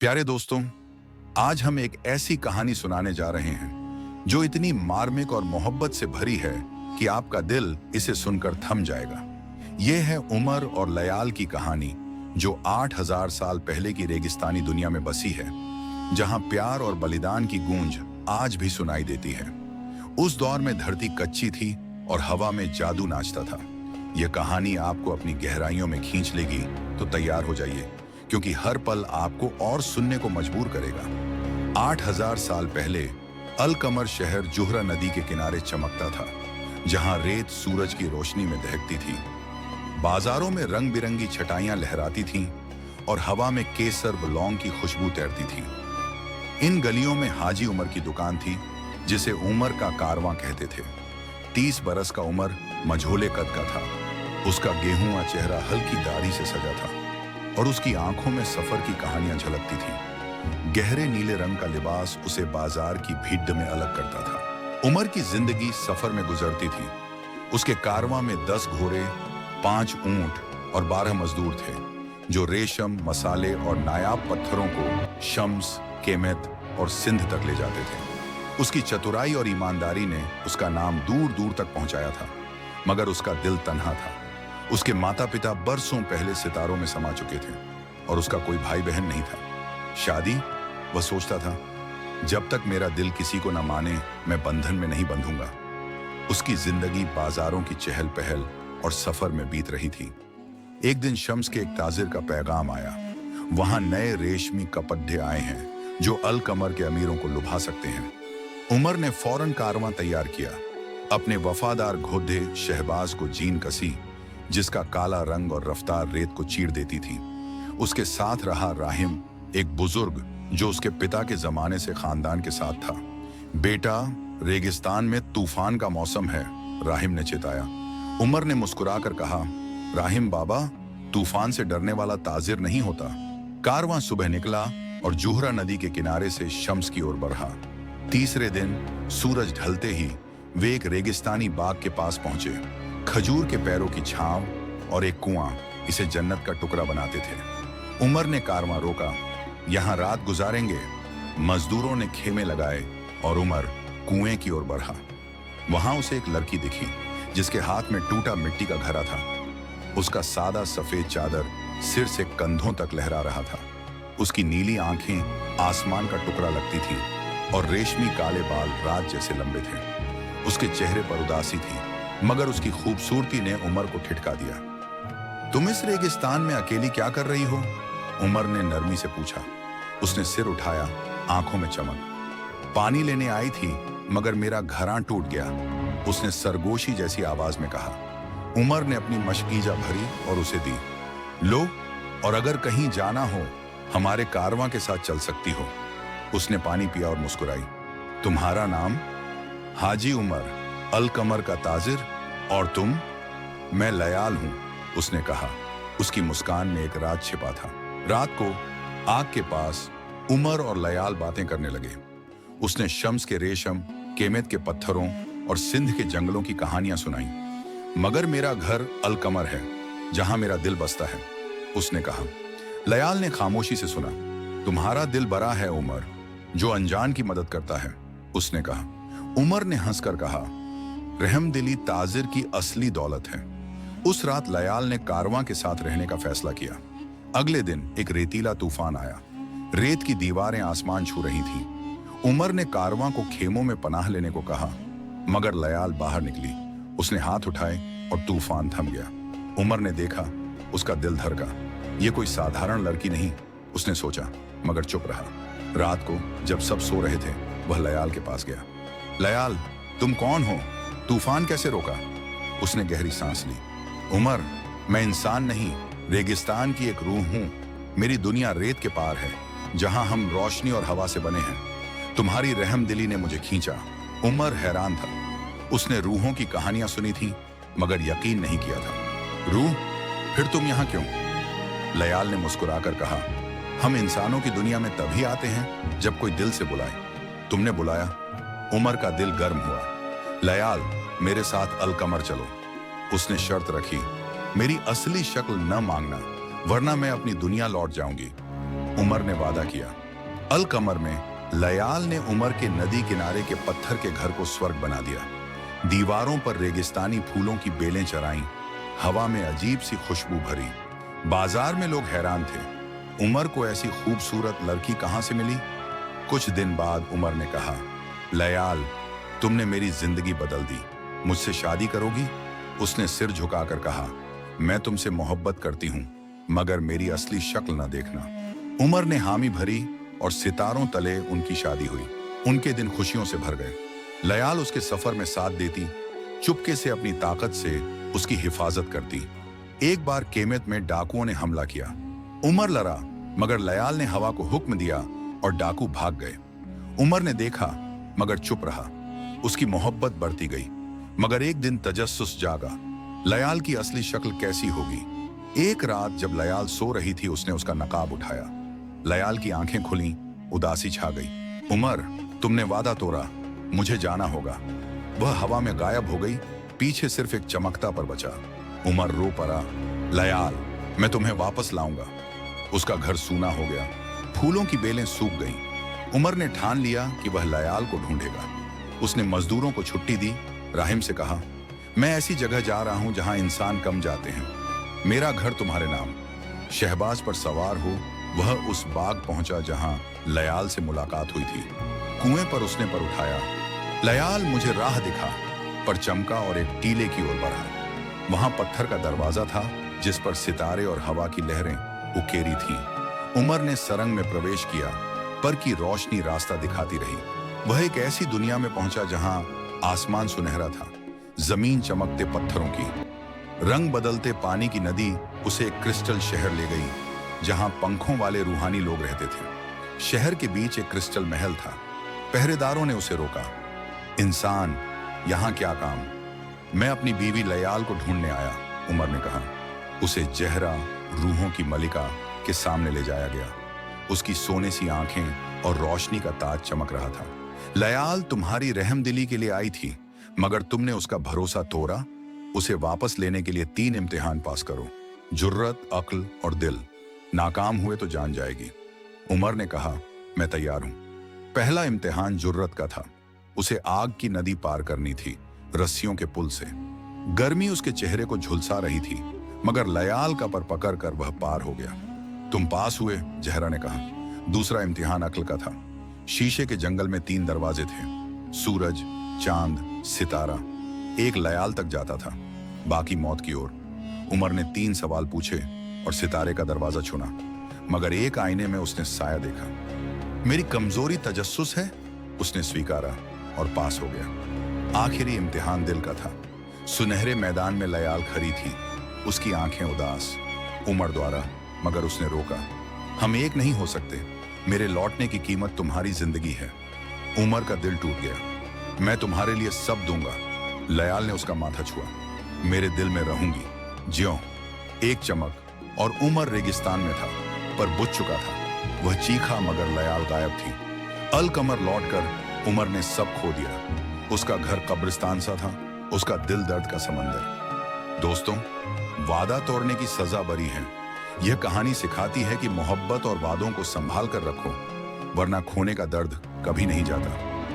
प्यारे दोस्तों, आज हम एक ऐसी कहानी सुनाने जा रहे हैं जो इतनी मार्मिक और मोहब्बत से भरी है कि आपका दिल इसे सुनकर थम जाएगा। यह है उमर और लयाल की कहानी, जो 8000 साल पहले की रेगिस्तानी दुनिया में बसी है, जहां प्यार और बलिदान की गूंज आज भी सुनाई देती है। उस दौर में धरती कच्ची थी और हवा में जादू नाचता था। यह कहानी आपको अपनी गहराइयों में खींच लेगी, तो तैयार हो जाइए, क्योंकि हर पल आपको और सुनने को मजबूर करेगा। 8000 साल पहले अल-कमर शहर जुहरा नदी के किनारे चमकता था, जहां रेत सूरज की रोशनी में दहकती थी। बाजारों में रंग बिरंगी छटाइयां लहराती थीं और हवा में केसर व लौंग की खुशबू तैरती थी। इन गलियों में हाजी उमर की दुकान थी, जिसे उमर का कारवां कहते थे। 30 बरस का उमर मझोले कद का था। उसका गेहूं चेहरा हल्की दाढ़ी से सजा था और उसकी आंखों में सफर की कहानियां झलकती थीं। गहरे नीले रंग का लिबास उसे बाजार की भीड़ में अलग करता था। उमर की जिंदगी सफर में गुजरती थी। उसके कारवां में 10 घोड़े, 5 ऊंट और 12 मजदूर थे, जो रेशम, मसाले और नायाब पत्थरों को शम्स, केमेत और सिंध तक ले जाते थे। उसकी चतुराई और ईमानदारी ने उसका नाम दूर दूर तक पहुंचाया था, मगर उसका दिल तन्हा था। उसके माता पिता बरसों पहले सितारों में समा चुके थे और उसका कोई भाई बहन नहीं था। शादी, वह सोचता था, जब तक मेरा दिल किसी को न माने, मैं बंधन में नहीं बंधूंगा। उसकी जिंदगी बाजारों की चहल पहल और सफर में बीत रही थी। एक दिन शम्स के एक ताजिर का पैगाम आया। वहां नए रेशमी कपड़े आए हैं, जो अल-कमर के अमीरों को लुभा सकते हैं। उमर ने फौरन कारवां तैयार किया। अपने वफादार घोड़े शहबाज को जीन कसी, जिसका काला रंग और रफ्तार रेत को चीर देती थी। उसके साथ रहा राहिम, एक बुजुर्ग जो उसके पिता के जमाने से खानदान के साथ था। बेटा, रेगिस्तान में तूफान का मौसम है, राहिम ने चेताया। उमर ने मुस्कुराकर कहा, राहिम बाबा, तूफान से डरने वाला ताजिर नहीं होता। कारवां सुबह निकला और जुहरा नदी के किनारे से शम्स की ओर बढ़ा। तीसरे दिन सूरज ढलते ही वे एक रेगिस्तानी बाग के पास पहुंचे। खजूर के पैरों की छांव और एक कुआं इसे जन्नत का टुकड़ा बनाते थे। उमर ने कारवां रोका। यहां रात गुजारेंगे। मजदूरों ने खेमे लगाए और उमर कुएं की ओर बढ़ा। वहां उसे एक लड़की दिखी, जिसके हाथ में टूटा मिट्टी का घड़ा था। उसका सादा सफेद चादर सिर से कंधों तक लहरा रहा था। उसकी नीली आंखें आसमान का टुकड़ा लगती थी और रेशमी काले बाल रात जैसे लंबे थे। उसके चेहरे पर उदासी थी, मगर उसकी खूबसूरती ने उमर को ठिठका दिया। तुम इस रेगिस्तान में अकेली क्या कर रही हो? उमर ने नरमी से पूछा। उसने सिर उठाया, आंखों में चमक। पानी लेने आई थी, मगर मेरा घरां टूट गया, उसने सरगोशी जैसी आवाज में कहा। उमर ने अपनी मशकीजा भरी और उसे दी। लो, और अगर कहीं जाना हो, हमारे कारवां के साथ चल सकती हो। उसने पानी पिया और मुस्कुराई। तुम्हारा नाम? हाजी उमर, अल-कमर का ताजिर। और तुम? मैं लयाल हूं, उसने कहा। उसकी मुस्कान में एक राज छिपा था। रात को आग के पास उमर और लयाल बातें करने लगे। उसने शम्स के रेशम, केमेत के पत्थरों और सिंध के जंगलों की कहानियां सुनाई। मगर मेरा घर अल-कमर है, जहां मेरा दिल बसता है, उसने कहा। लयाल ने खामोशी से सुना। तुम्हारा दिल बड़ा है उमर, जो अनजान की मदद करता है, उसने कहा। उमर ने हंसकर कहा, रहमदिली ताजिर की असली दौलत है। उस रात लयाल ने कारवां के साथ रहने का फैसला किया। अगले दिन एक रेतीला तूफान आया। रेत की दीवारें आसमान छू रही थीं। उमर ने कारवां को खेमों में पनाह लेने को कहा, मगर लयाल बाहर निकली। उसने हाथ उठाए और तूफान थम गया। उमर ने देखा, उसका दिल धड़का। यह कोई साधारण लड़की नहीं, उसने सोचा, मगर चुप रहा। रात को जब सब सो रहे थे, वह लयाल के पास गया। लयाल, तुम कौन हो? तूफान कैसे रोका? उसने गहरी सांस ली। उमर, मैं इंसान नहीं, रेगिस्तान की एक रूह हूं। मेरी दुनिया रेत के पार है, जहां हम रोशनी और हवा से बने हैं। तुम्हारी रहमदिली ने मुझे खींचा। उमर हैरान था। उसने रूहों की कहानियां सुनी थी, मगर यकीन नहीं किया था। रूह? फिर तुम यहां क्यों? लयाल ने मुस्कुराकर कहा, हम इंसानों की दुनिया में तभी आते हैं जब कोई दिल से बुलाए। तुमने बुलाया। उमर का दिल गर्म हुआ। लयाल, मेरे साथ अल-कमर चलो, उसने शर्त रखी। मेरी असली शक्ल न मांगना, वरना मैं अपनी दुनिया लौट जाऊंगी। उमर ने वादा किया। अल कमर में लयाल ने उमर के नदी किनारे के पत्थर के घर को स्वर्ग बना दिया। दीवारों पर रेगिस्तानी फूलों की बेलें चराईं, हवा में अजीब सी खुशबू भरी। बाजार में लोग हैरान थे, उमर को ऐसी खूबसूरत लड़की कहां से मिली। कुछ दिन बाद उमर ने कहा, लयाल, तुमने मेरी जिंदगी बदल दी, मुझसे शादी करोगी? उसने सिर झुकाकर कहा, मैं तुमसे मोहब्बत करती हूं, मगर मेरी असली शक्ल न देखना। उमर ने हामी भरी और सितारों तले उनकी शादी हुई। उनके दिन खुशियों से भर गए। लयाल उसके सफर में साथ देती, चुपके से अपनी ताकत से उसकी हिफाजत करती। एक बार केमेत में डाकुओं ने हमला किया। उमर लड़ा, मगर लयाल ने हवा को हुक्म दिया और डाकू भाग गए। उमर ने देखा मगर चुप रहा। उसकी मोहब्बत बढ़ती गई, मगर एक दिन तजस्सुस जागा, लयाल की असली शक्ल कैसी होगी। एक रात जब लयाल सो रही थी, उसने उसका नकाब उठाया। लयाल की आंखें खुली, उदासी छा गई। उमर, तुमने वादा तोड़ा, मुझे जाना होगा। वह हवा में गायब हो गई, पीछे सिर्फ एक चमकता पर बचा। उमर रो पड़ा, लयाल, मैं तुम्हें वापस लाऊंगा। उसका घर सूना हो गया, फूलों की बेलें सूख गईं। उमर ने ठान लिया कि वह लयाल को ढूंढेगा। उसने मजदूरों को छुट्टी दी, राहिम से कहा, मैं ऐसी जगह जा रहा हूं जहां इंसान कम जाते हैं, मेरा घर तुम्हारे नाम। शहबाज पर सवार हो वह उस बाग पहुंचा जहां लयाल से मुलाकात हुई थी। कुएं पर उसने पर उठाया। लयाल, मुझे राह दिखा, पर चमका और एक टीले की ओर बढ़ा। वहां पत्थर का दरवाजा था जिस पर सितारे और हवा की लहरें उकेरी थीं। उमर ने सरंग में प्रवेश किया, पर की रोशनी रास्ता दिखाती रही। वह एक ऐसी दुनिया में पहुंचा जहां आसमान सुनहरा था, जमीन चमकते पत्थरों की, रंग बदलते पानी की नदी उसे एक क्रिस्टल शहर ले गई जहां पंखों वाले रूहानी लोग रहते थे। शहर के बीच एक क्रिस्टल महल था। पहरेदारों ने उसे रोका। इंसान, यहां क्या काम? मैं अपनी बीवी लयाल को ढूंढने आया, उमर ने कहा। उसे जहरा, रूहों की मलिका के सामने ले जाया गया। उसकी सोने सी आंखें और रोशनी का ताज चमक रहा था। लयाल तुम्हारी रहमदिली के लिए आई थी, मगर तुमने उसका भरोसा तोड़ा। उसे वापस लेने के लिए 3 इम्तिहान पास करो, जुर्रत, अक्ल और दिल। नाकाम हुए तो जान जाएगी। उमर ने कहा, मैं तैयार हूं। पहला इम्तिहान जुर्रत का था। उसे आग की नदी पार करनी थी, रस्सियों के पुल से। गर्मी उसके चेहरे को झुलसा रही थी, मगर लयाल का पर पकड़ कर वह पार हो गया। तुम पास हुए, जहरा ने कहा। दूसरा इम्तिहान अक्ल का था। शीशे के जंगल में 3 दरवाजे थे, सूरज, चांद, सितारा। एक लयाल तक जाता था, बाकी मौत की ओर। उमर ने 3 सवाल पूछे और सितारे का दरवाजा चुना, मगर एक आईने में उसने साया देखा। मेरी कमजोरी तजस्सुस है, उसने स्वीकारा और पास हो गया। आखिरी इम्तिहान दिल का था। सुनहरे मैदान में लयाल खड़ी थी, उसकी आंखें उदास। उमर द्वारा, मगर उसने रोका। हम एक नहीं हो सकते, मेरे लौटने की कीमत तुम्हारी जिंदगी है। उमर का दिल टूट गया। मैं तुम्हारे लिए सब दूंगा। लयाल ने उसका माथा छुआ। मेरे दिल में रहूंगी, ज्यों। एक चमक, और उमर रेगिस्तान में था, पर बुझ चुका था। वह चीखा, मगर लयाल गायब थी। अल कमर लौटकर उमर ने सब खो दिया। उसका घर कब्रिस्तान सा था, उसका दिल दर्द का समंदर। दोस्तों, वादा तोड़ने की सजा बरी है। यह कहानी सिखाती है कि मोहब्बत और वादों को संभाल कर रखो, वरना खोने का दर्द कभी नहीं जाता।